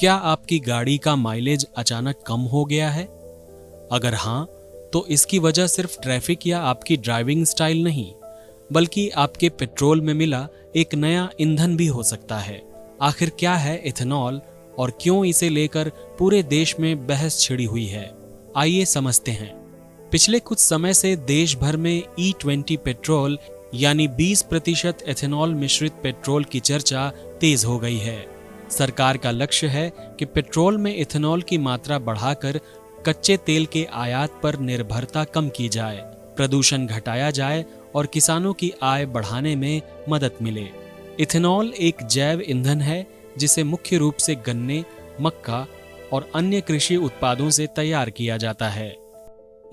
क्या आपकी गाड़ी का माइलेज अचानक कम हो गया है? अगर हाँ, तो इसकी वजह सिर्फ ट्रैफिक या आपकी ड्राइविंग स्टाइल नहीं, बल्कि आपके पेट्रोल में मिला एक नया ईंधन भी हो सकता है। आखिर क्या है इथेनॉल और क्यों इसे लेकर पूरे देश में बहस छिड़ी हुई है? आइए समझते हैं। पिछले कुछ समय से देश भर में E20 पेट्रोल यानी 20% एथेनॉल मिश्रित पेट्रोल की चर्चा तेज हो गई है। सरकार का लक्ष्य है कि पेट्रोल में इथेनॉल की मात्रा बढ़ाकर कच्चे तेल के आयात पर निर्भरता कम की जाए, प्रदूषण घटाया जाए और किसानों की आय बढ़ाने में मदद मिले। इथेनॉल एक जैव ईंधन है जिसे मुख्य रूप से गन्ने, मक्का और अन्य कृषि उत्पादों से तैयार किया जाता है।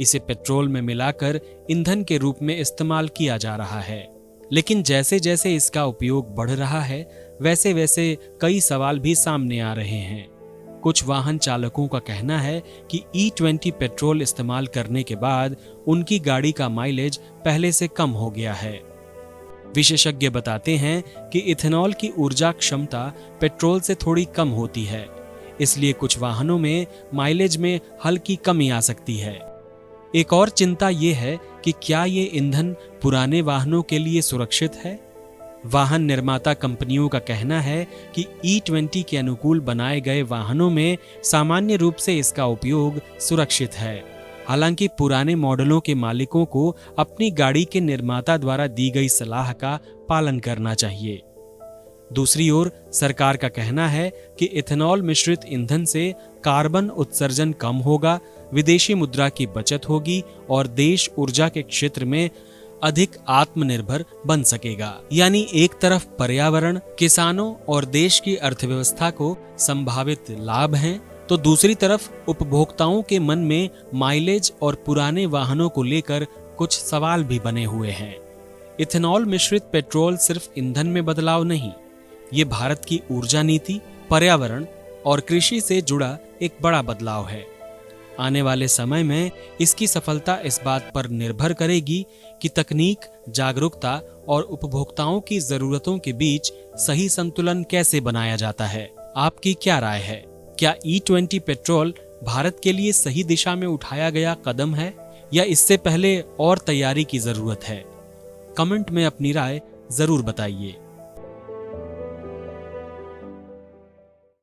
इसे पेट्रोल में मिलाकर ईंधन के रूप में इस्तेमाल किया जा रहा है। लेकिन जैसे जैसे इसका उपयोग बढ़ रहा है, वैसे वैसे कई सवाल भी सामने आ रहे हैं। कुछ वाहन चालकों का कहना है कि E20 पेट्रोल इस्तेमाल करने के बाद उनकी गाड़ी का माइलेज पहले से कम हो गया है। विशेषज्ञ बताते हैं कि इथेनॉल की ऊर्जा क्षमता पेट्रोल से थोड़ी कम होती है, इसलिए कुछ वाहनों में माइलेज में हल्की कमी आ सकती है। एक और चिंता ये है कि क्या ये ईंधन पुराने वाहनों के लिए सुरक्षित है? वाहन निर्माता कंपनियों का कहना है कि E20 के अनुकूल बनाए गए वाहनों में सामान्य रूप से इसका उपयोग सुरक्षित है। हालांकि पुराने मॉडलों के मालिकों को अपनी गाड़ी के निर्माता द्वारा दी गई सलाह का पालन करना चाहिए। दूसरी ओर सरकार का कहना है कि इथेनॉल मिश्रित ईंधन से कार्बन उत्सर्जन कम होगा, विदेशी मुद्रा की बचत होगी और देश ऊर्जा के क्षेत्र में अधिक आत्मनिर्भर बन सकेगा। यानी एक तरफ पर्यावरण, किसानों और देश की अर्थव्यवस्था को संभावित लाभ हैं, तो दूसरी तरफ उपभोक्ताओं के मन में माइलेज और पुराने वाहनों को लेकर कुछ सवाल भी बने हुए हैं। इथेनॉल मिश्रित पेट्रोल सिर्फ ईंधन में बदलाव नहीं, ये भारत की ऊर्जा नीति, पर्यावरण और कृषि से जुड़ा एक बड़ा बदलाव है। आने वाले समय में इसकी सफलता इस बात पर निर्भर करेगी कि तकनीक, जागरूकता और उपभोक्ताओं की जरूरतों के बीच सही संतुलन कैसे बनाया जाता है। आपकी क्या राय है? क्या E20 पेट्रोल भारत के लिए सही दिशा में उठाया गया कदम है या इससे पहले और तैयारी की जरूरत है? कमेंट में अपनी राय जरूर बताइए।